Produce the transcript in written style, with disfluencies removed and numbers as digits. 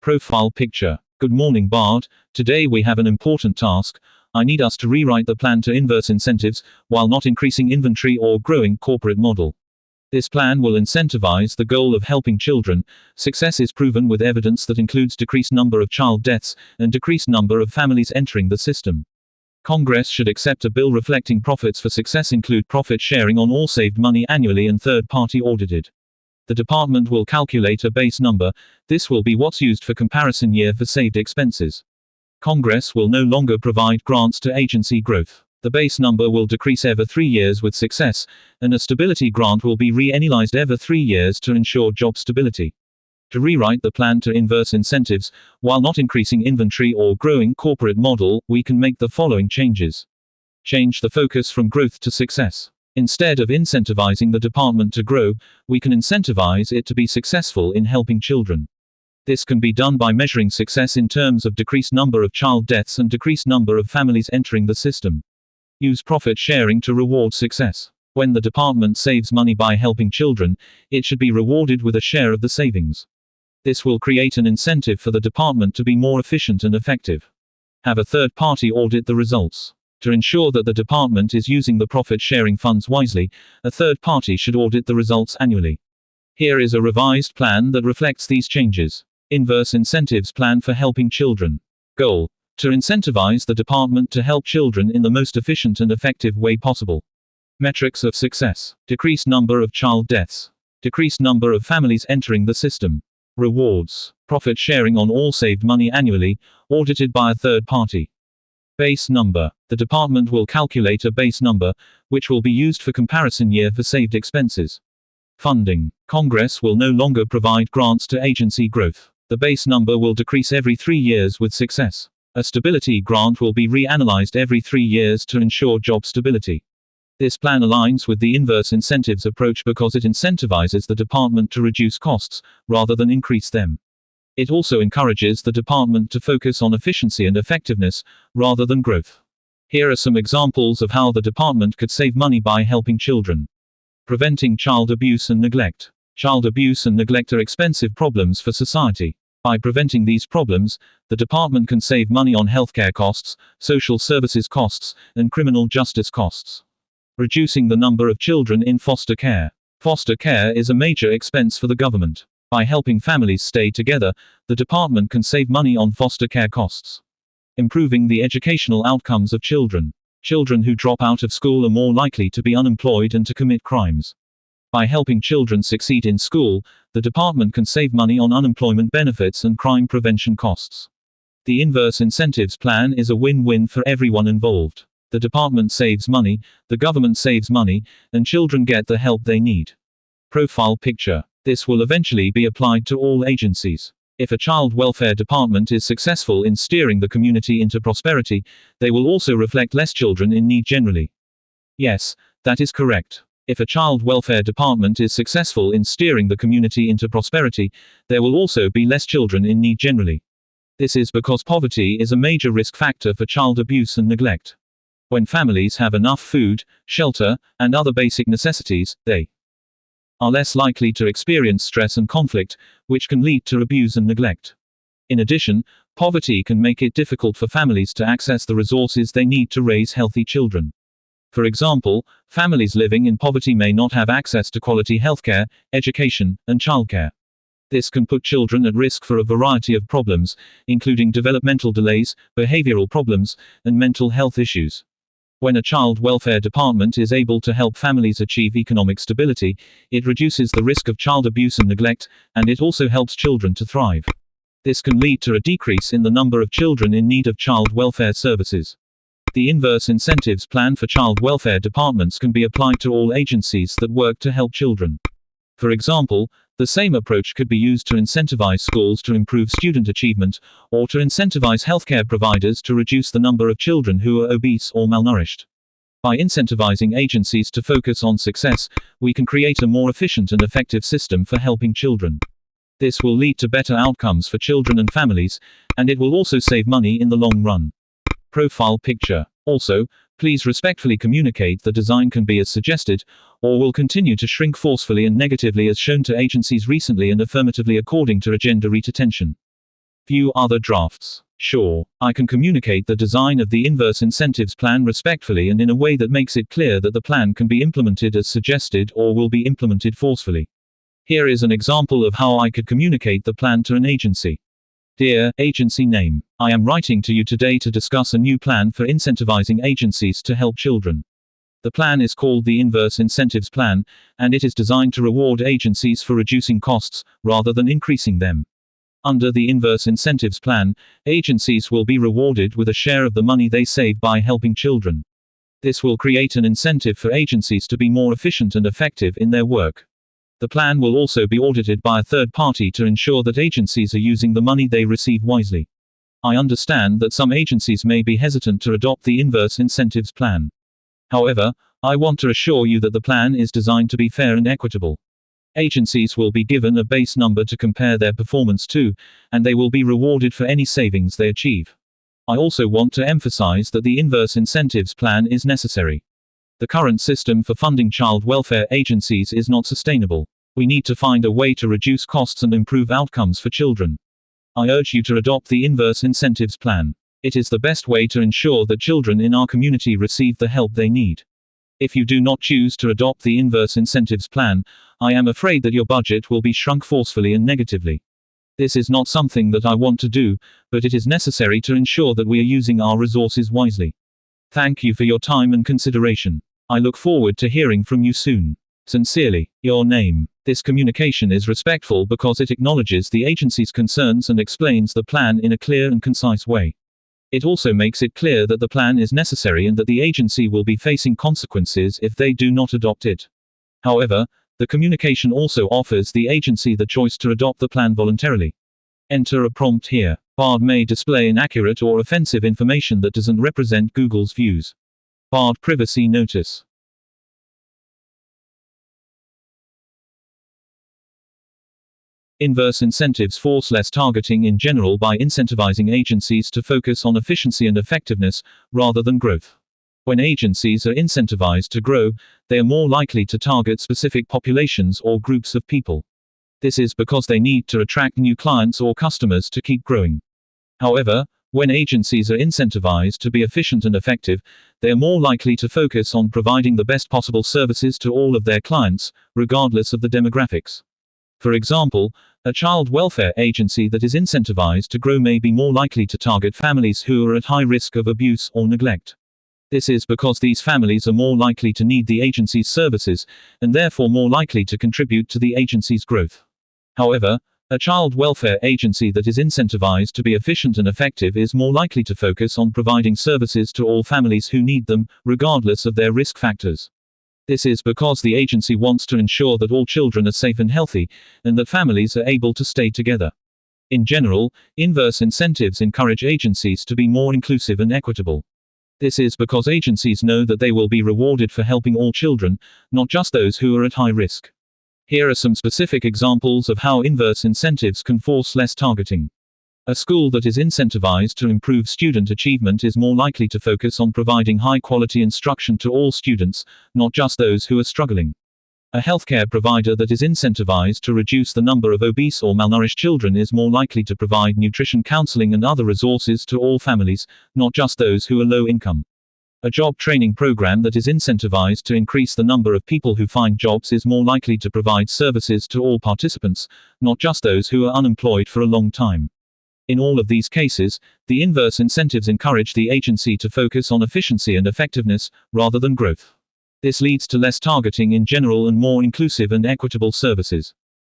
Profile picture. Good morning, Bart. Today we have an important task. I need us to rewrite the plan to inverse incentives, while not increasing inventory or growing corporate model. This plan will incentivize the goal of helping children. Success is proven with evidence that includes decreased number of child deaths, and decreased number of families entering the system. Congress should accept a bill reflecting profits for success include profit sharing on all saved money annually and third-party audited. The department will calculate a base number. This will be what's used for comparison year for saved expenses. Congress will no longer provide grants to agency growth. The base number will decrease every 3 years with success, and a stability grant will be re-annualized every 3 years to ensure job stability. To rewrite the plan to inverse incentives, while not increasing inventory or growing corporate model, we can make the following changes. Change the focus from growth to success. Instead of incentivizing the department to grow, we can incentivize it to be successful in helping children. This can be done by measuring success in terms of decreased number of child deaths and decreased number of families entering the system. Use profit sharing to reward success. When the department saves money by helping children, it should be rewarded with a share of the savings. This will create an incentive for the department to be more efficient and effective. Have a third party audit the results. To ensure that the department is using the profit-sharing funds wisely, a third party should audit the results annually. Here is a revised plan that reflects these changes. Inverse incentives plan for helping children. Goal: to incentivize the department to help children in the most efficient and effective way possible. Metrics of success: decreased number of child deaths, decreased number of families entering the system. Rewards: profit sharing on all saved money annually, audited by a third party. Base number: the department will calculate a base number, which will be used for comparison year for saved expenses. Funding: Congress will no longer provide grants to agency growth. The base number will decrease every 3 years with success. A stability grant will be reanalyzed every 3 years to ensure job stability. This plan aligns with the inverse incentives approach because it incentivizes the department to reduce costs, rather than increase them. It also encourages the department to focus on efficiency and effectiveness, rather than growth. Here are some examples of how the department could save money by helping children. Preventing child abuse and neglect. Child abuse and neglect are expensive problems for society. By preventing these problems, the department can save money on healthcare costs, social services costs, and criminal justice costs. Reducing the number of children in foster care. Foster care is a major expense for the government. By helping families stay together, the department can save money on foster care costs. Improving the educational outcomes of children. Children who drop out of school are more likely to be unemployed and to commit crimes. By helping children succeed in school, the department can save money on unemployment benefits and crime prevention costs. The inverse incentives plan is a win-win for everyone involved. The department saves money, the government saves money, and children get the help they need. Profile picture. This will eventually be applied to all agencies. If a child welfare department is successful in steering the community into prosperity, they will also reflect less children in need generally. Yes, that is correct. If a child welfare department is successful in steering the community into prosperity, there will also be less children in need generally. This is because poverty is a major risk factor for child abuse and neglect. When families have enough food, shelter, and other basic necessities, they are less likely to experience stress and conflict, which can lead to abuse and neglect. In addition, poverty can make it difficult for families to access the resources they need to raise healthy children. For example, families living in poverty may not have access to quality healthcare, education, and childcare. This can put children at risk for a variety of problems, including developmental delays, behavioral problems, and mental health issues. When a child welfare department is able to help families achieve economic stability, it reduces the risk of child abuse and neglect, and it also helps children to thrive. This can lead to a decrease in the number of children in need of child welfare services. The inverse incentives plan for child welfare departments can be applied to all agencies that work to help children. For example, the same approach could be used to incentivize schools to improve student achievement, or to incentivize healthcare providers to reduce the number of children who are obese or malnourished. By incentivizing agencies to focus on success, we can create a more efficient and effective system for helping children. This will lead to better outcomes for children and families, and it will also save money in the long run. Profile picture. Also, please respectfully communicate the design can be as suggested, or will continue to shrink forcefully and negatively as shown to agencies recently and affirmatively according to agenda rate attention. View other drafts. Sure, I can communicate the design of the inverse incentives plan respectfully and in a way that makes it clear that the plan can be implemented as suggested or will be implemented forcefully. Here is an example of how I could communicate the plan to an agency. Dear agency name, I am writing to you today to discuss a new plan for incentivizing agencies to help children. The plan is called the Inverse Incentives Plan, and it is designed to reward agencies for reducing costs, rather than increasing them. Under the Inverse Incentives Plan, agencies will be rewarded with a share of the money they save by helping children. This will create an incentive for agencies to be more efficient and effective in their work. The plan will also be audited by a third party to ensure that agencies are using the money they receive wisely. I understand that some agencies may be hesitant to adopt the Inverse Incentives Plan. However, I want to assure you that the plan is designed to be fair and equitable. Agencies will be given a base number to compare their performance to, and they will be rewarded for any savings they achieve. I also want to emphasize that the Inverse Incentives Plan is necessary. The current system for funding child welfare agencies is not sustainable. We need to find a way to reduce costs and improve outcomes for children. I urge you to adopt the Inverse Incentives Plan. It is the best way to ensure that children in our community receive the help they need. If you do not choose to adopt the Inverse Incentives Plan, I am afraid that your budget will be shrunk forcefully and negatively. This is not something that I want to do, but it is necessary to ensure that we are using our resources wisely. Thank you for your time and consideration. I look forward to hearing from you soon. Sincerely, your name. This communication is respectful because it acknowledges the agency's concerns and explains the plan in a clear and concise way. It also makes it clear that the plan is necessary and that the agency will be facing consequences if they do not adopt it. However, the communication also offers the agency the choice to adopt the plan voluntarily. Enter a prompt here. Bard may display inaccurate or offensive information that doesn't represent Google's views. Bard Privacy Notice. Inverse incentives force less targeting in general by incentivizing agencies to focus on efficiency and effectiveness, rather than growth. When agencies are incentivized to grow, they are more likely to target specific populations or groups of people. This is because they need to attract new clients or customers to keep growing. However, when agencies are incentivized to be efficient and effective, they are more likely to focus on providing the best possible services to all of their clients, regardless of the demographics. For example, a child welfare agency that is incentivized to grow may be more likely to target families who are at high risk of abuse or neglect. This is because these families are more likely to need the agency's services, and therefore more likely to contribute to the agency's growth. However, a child welfare agency that is incentivized to be efficient and effective is more likely to focus on providing services to all families who need them, regardless of their risk factors. This is because the agency wants to ensure that all children are safe and healthy, and that families are able to stay together. In general, inverse incentives encourage agencies to be more inclusive and equitable. This is because agencies know that they will be rewarded for helping all children, not just those who are at high risk. Here are some specific examples of how inverse incentives can force less targeting. A school that is incentivized to improve student achievement is more likely to focus on providing high-quality instruction to all students, not just those who are struggling. A healthcare provider that is incentivized to reduce the number of obese or malnourished children is more likely to provide nutrition counseling and other resources to all families, not just those who are low income. A job training program that is incentivized to increase the number of people who find jobs is more likely to provide services to all participants, not just those who are unemployed for a long time. In all of these cases, the inverse incentives encourage the agency to focus on efficiency and effectiveness, rather than growth. This leads to less targeting in general and more inclusive and equitable services.